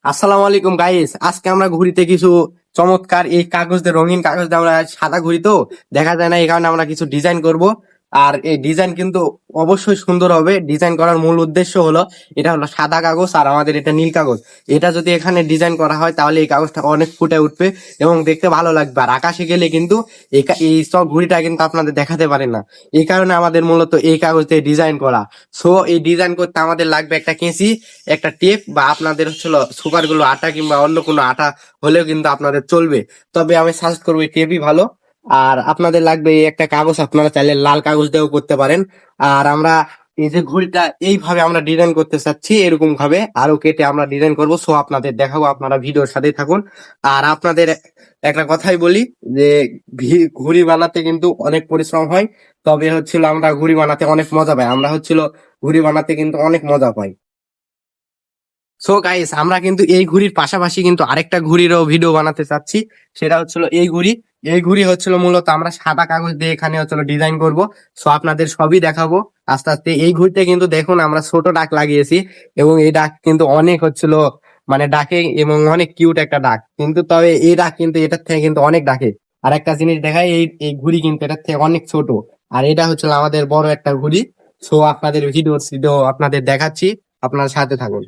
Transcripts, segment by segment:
আসসালামু আলাইকুম গাইস, আজকে আমরা ঘুড়িতে কিছু চমৎকার এই কাগজ দিয়ে, রঙিন কাগজ দিয়ে, আমরা সাদা ঘুড়ি তো দেখা যায় না, এই কারণে আমরা কিছু ডিজাইন করব। আর এই ডিজাইন কিন্তু অবশ্যই সুন্দর হবে। ডিজাইন করার মূল উদ্দেশ্য হলো, এটা হলো সাদা কাগজ আর আমাদের এটা নীল কাগজ। এটা যদি এখানে ডিজাইন করা হয় তাহলে এই কাগজটা অনেক ফুটে উঠবে এবং দেখতে ভালো লাগবে। আর আকাশে গেলে কিন্তু এই সব ঘুড়িটা কিন্তু আপনাদের দেখাতে পারে না। এই কারণে আমাদের মূলত এই কাগজ দিয়ে ডিজাইন করা। সো এই ডিজাইন করতে আমাদের লাগবে একটা কেঁচি, একটা টেপ, বা আপনাদের হচ্ছিল সুপার গুলো আটা কিংবা অন্য কোনো আটা হলেও কিন্তু আপনাদের চলবে। তবে আমি সাজেস্ট করবো এই টেপই ভালো। আর আপনাদের লাগবে এই একটা কাগজ, আপনারা চাইলে লাল কাগজ দিয়েও করতে পারেন। আর আমরা এই যে ঘড়িটা এইভাবে আমরা ডিজাইন করতে চাচ্ছি, এরকম ভাবে আরো কেটে আমরা ডিজাইন করব। সো আপনাদের দেখাবো, আপনারা ভিডিওর সাথেই থাকুন। আর আপনাদের একটা কথাই বলি যে ঘুড়ি বানাতে কিন্তু অনেক পরিশ্রম হয়। তবে হচ্ছিল আমরা ঘুড়ি বানাতে অনেক মজা পাই, আমরা হচ্ছিল ঘুড়ি বানাতে কিন্তু অনেক মজা পাই। সো গাইস, আমরা কিন্তু এই ঘুড়ির পাশাপাশি কিন্তু আরেকটা ঘুড়িরও ভিডিও বানাতে চাচ্ছি। সেটা হচ্ছিল এই ঘুড়ি। এই ঘুড়ি হচ্ছিল মূলত আমরা সাদা কাগজ দিয়ে এখানে হচ্ছিল ডিজাইন করব। সো আপনাদের সবই দেখাবো আস্তে আস্তে। এই ঘুড়িতে কিন্তু দেখুন আমরা ছোট ডাক লাগিয়েছি, এবং এই ডাক কিন্তু অনেক হচ্ছিল মানে ডাকে, এবং অনেক কিউট একটা ডাক কিন্তু। তবে এই ডাক কিন্তু এটার থেকে কিন্তু অনেক ডাকে। আর একটা জিনিস দেখাই, এই এই ঘুড়ি কিন্তু এটার থেকে অনেক ছোট। আর এটা হচ্ছিল আমাদের বড় একটা ঘুড়ি। সো আপনাদের ভিডিও আপনাদের দেখাচ্ছি, আপনার সাথে থাকুন।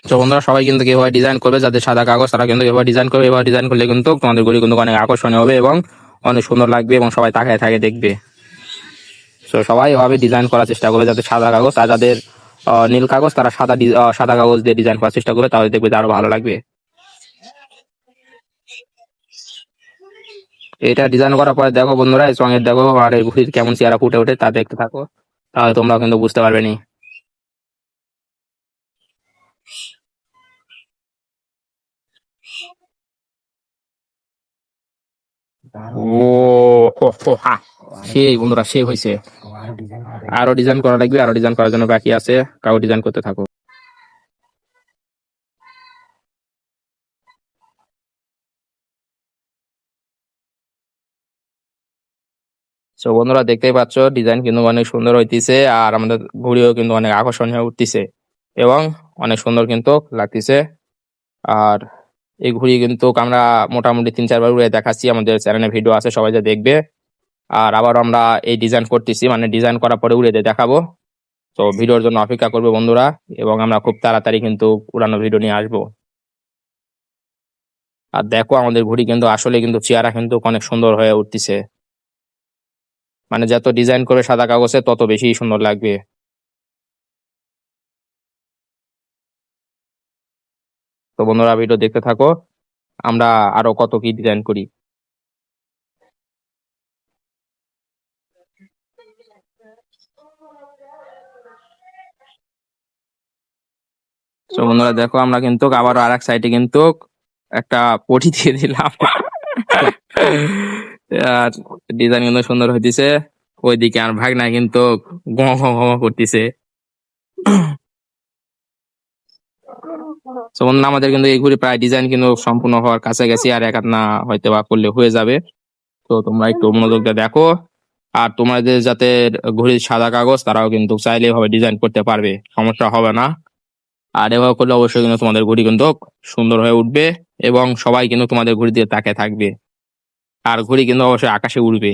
তো বন্ধুরা, সবাই কিন্তু এভাবে ডিজাইন করবে, যাদের সাদা কাগজ তারা কিন্তু এভাবে ডিজাইন করবে। এভাবে ডিজাইন করলে কিন্তু তোমাদের ঘড়ি কিন্তু অনেক আকর্ষণীয় হবে এবং অনেক সুন্দর লাগবে এবং সবাই তাকায় থাকে দেখবে। তো সবাই এভাবে ডিজাইন করার চেষ্টা করবে, যাদের সাদা কাগজ, আর যাদের নীল কাগজ তারা সাদা কাগজ দিয়ে ডিজাইন করার চেষ্টা করবে, তাহলে দেখবে যে আরো ভালো লাগবে। এটা ডিজাইন করার পরে দেখো বন্ধুরা, এই সঙ্গে দেখো আর এই ঘড়ির কেমন চেহারা ফুটে ওঠে তা দেখতে থাকো, তাহলে তোমরা কিন্তু বুঝতে পারবে নি। ও হো হো হা, সেই বন্ধুরা সেই হয়েছে। আরো ডিজাইন করা লাগবে, আরো ডিজাইন করার জন্য বাকি আছে, কাউ ডিজাইন করতে থাকো। তো বন্ধুরা, দেখতেই পাচ্ছ ডিজাইন কিন্তু অনেক সুন্দর হইতিছে, আর আমাদের ঘুড়িও কিন্তু অনেক আকর্ষণীয় উঠতিছে এবং অনেক সুন্দর কিন্তু লাগতেছে। আর এই ঘুড়ি কিন্তু আমরা মোটামুটি 3-4 বার উড়ে দেখাচ্ছি, আমাদের চ্যানেলে ভিডিও আছে, সবাই যা দেখবে। আর আবার আমরা এই ডিজাইন করতেছি, মানে ডিজাইন করার পরে উড়ে দেখাবো। তো ভিডিওর জন্য অপেক্ষা করবে বন্ধুরা, এবং আমরা খুব তাড়াতাড়ি কিন্তু উড়ানো ভিডিও নিয়ে আসবো। আর দেখো আমাদের ঘুড়ি কিন্তু আসলে কিন্তু চেহারা কিন্তু অনেক সুন্দর হয়ে উঠতেছে, মানে যত ডিজাইন করে সাদা কাগজে তত বেশি সুন্দর লাগবে। তো বন্ধুরা, ভিডিও দেখতে থাকো, আমরা আরো কত কি ডিজাইন করি। তো বন্ধুরা দেখো, আমরা কিন্তু আবার আর এক সাইডে কিন্তু একটা পটি দিয়ে দিলাম। আর ডিজাইন কিন্তু সুন্দর হইতেছে। ওইদিকে আর ভাগনা কিন্তু করতেছে। তো বন্ধুরা, আমাদের কিন্তু এই ঘুড়ি প্রায় ডিজাইন কিন্তু সম্পূর্ণ হওয়ার কাছাকাছি, আর এক হাত না হয়তো বা করলে হয়ে যাবে। তো তোমরা একটু মনোযোগ দিয়ে দেখো। আর তোমাদের যাতে ঘুড়ির সাদা কাগজ, তারাও কিন্তু চাইলে এভাবে ডিজাইন করতে পারবে, সমস্যা হবে না। আর এভাবে করলে অবশ্যই কিন্তু তোমাদের ঘুড়ি কিন্তু সুন্দর হয়ে উঠবে এবং সবাই কিন্তু তোমাদের ঘুড়ি দিয়ে তাকিয়ে থাকবে। আর ঘুড়ি কিন্তু অবশ্যই আকাশে উড়বে।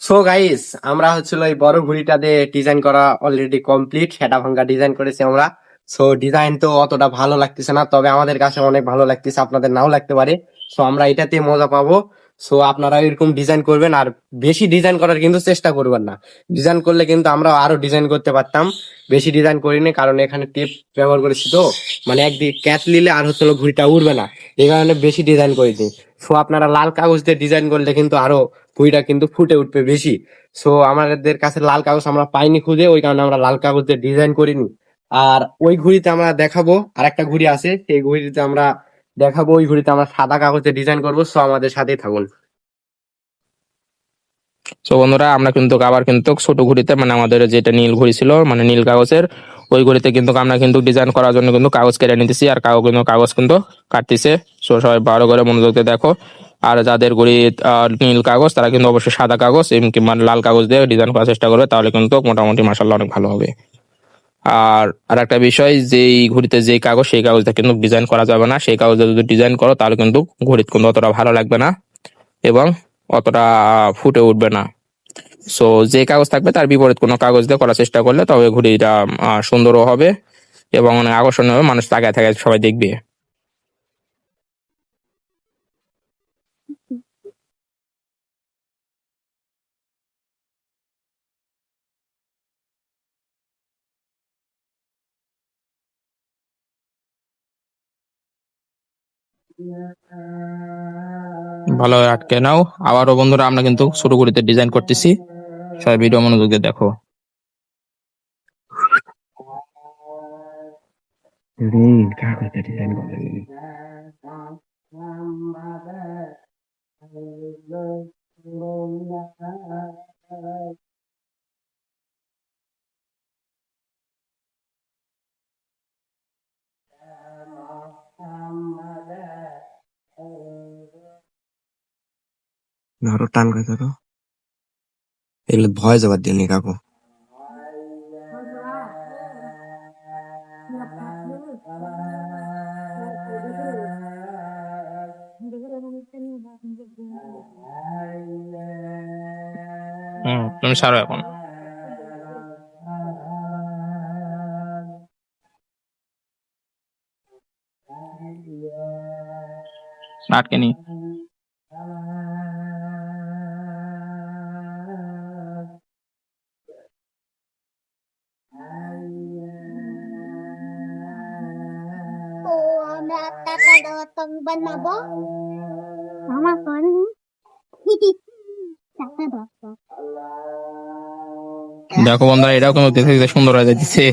সো গাইস, আমরা হচ্ছিল এই বড় ঘুড়িটা দিয়ে ডিজাইন করা অলরেডি কমপ্লিট, সেটা ভাঙ্গা ডিজাইন করেছি আমরা। সো ডিজাইন তো অতটা ভালো লাগতেছে না, তবে আমাদের কাছে অনেক ভালো লাগতেছে, আপনাদের নাও লাগতে পারে। সো আমরা এটাতে মজা পাবো। সো আপনারা এরকম ডিজাইন করবেন, আর বেশি ডিজাইন করার কিন্তু চেষ্টা করবেন না। ডিজাইন করলে কিন্তু আমরা আরো ডিজাইন করতে পারতাম। বেশি ডিজাইন করিনি, কারণ এখানে টেপ ব্যবহার করেছি তো, মানে একদিকে ক্যাচ নিলে আর হচ্ছিল ঘুড়িটা উড়বে না, এই কারণে বেশি ডিজাইন করেছি। সো আপনারা লাল কাগজ দিয়ে ডিজাইন করলে কিন্তু আরো ঘুড়িটা কিন্তু ফুটে উঠবে বেশি। সো আমাদের কাছে লাল কাগজ আমরা পাইনি খুঁজে, ওই কারণে আমরা লাল কাগজ দিয়ে ডিজাইন করিনি। আর ওই ঘুড়িতে আমরা দেখাবো, আর একটা ঘুড়ি আছে, সেই ঘুড়িতে আমরা দেখাবো, ওই ঘুড়িতে আমরা সাদা কাগজে ডিজাইন করবো। সো আমাদের সাথেই থাকুন। তো বন্ধুরা, আমরা কিন্তু আবার কিন্তু ছোট ঘুড়িতে, মানে আমাদের যেটা নীল ঘুড়ি ছিল, মানে নীল কাগজের, ওই ঘুড়িতে কিন্তু আমরা কিন্তু ডিজাইন করার জন্য কিন্তু কাগজ কেটে নিতেছি, আর কাগজ কিন্তু কাটতেছে। সো সবাই ভালো করে মনোযোগ দিয়ে দেখো। আর যাদের ঘুড়ি নীল কাগজ, তারা কিন্তু অবশ্যই সাদা কাগজ কিংবা লাল কাগজ দিয়ে ডিজাইন করার চেষ্টা করবে, তাহলে কিন্তু মোটামুটি মাশাআল্লাহ অনেক ভালো হবে। আর একটা বিষয়, যেই ঘুড়িতে যেই কাগজ, সেই কাগজটা কিন্তু ডিজাইন করা যাবে না। সেই কাগজে যদি ডিজাইন করো, তাহলে কিন্তু ঘুড়িতে কিন্তু অতটা ভালো লাগবে না এবং অতটা ফুটে উঠবে না। সো যে কাগজ থাকবে তার বিপরীত কোনো কাগজ দিয়ে করার চেষ্টা করলে তবে ঘুড়িটা সুন্দরও হবে এবং অনেক আকর্ষণীয় হবে, মানুষ তাকায় থাকে সবাই দেখবে। ভালো আটকে নাও। আবারও বন্ধুরা, আমরা কিন্তু ছোট ঘুড়িতে ডিজাইন করতেছি, সবাই ভিডিও মনোযোগ দিয়ে দেখো। কাগজে ডিজাইন করে ধরো, টান করে ধরো, এগুলো ভয় যাবার দিনই কাকু। তুমি ছাড়ো এখন। আটকে নি। তো আমরা টাকা দেওয়ার বানাবো আমার করেনি টাকা দাও দেখো বন্ধুরা, এটাও কিন্তু দেখতে দেখতে সুন্দর হয়ে যাচ্ছে।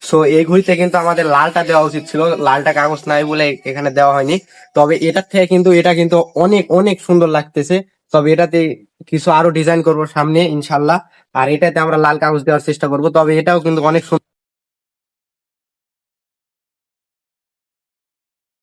সো এই ঘড়িতে কিন্তু আমাদের লালটা দেওয়া উচিত ছিল, লালটা কাগজ নাই বলে এখানে দেওয়া হয়নি। তবে এটার থেকে কিন্তু এটা কিন্তু অনেক অনেক সুন্দর লাগতেছে। তবে এটাতে কিছু আরো ডিজাইন করব সামনে ইনশাল্লাহ, আর এটাতে আমরা লাল কাগজ দেওয়ার চেষ্টা করব। তবে এটাও কিন্তু অনেক সুন্দর।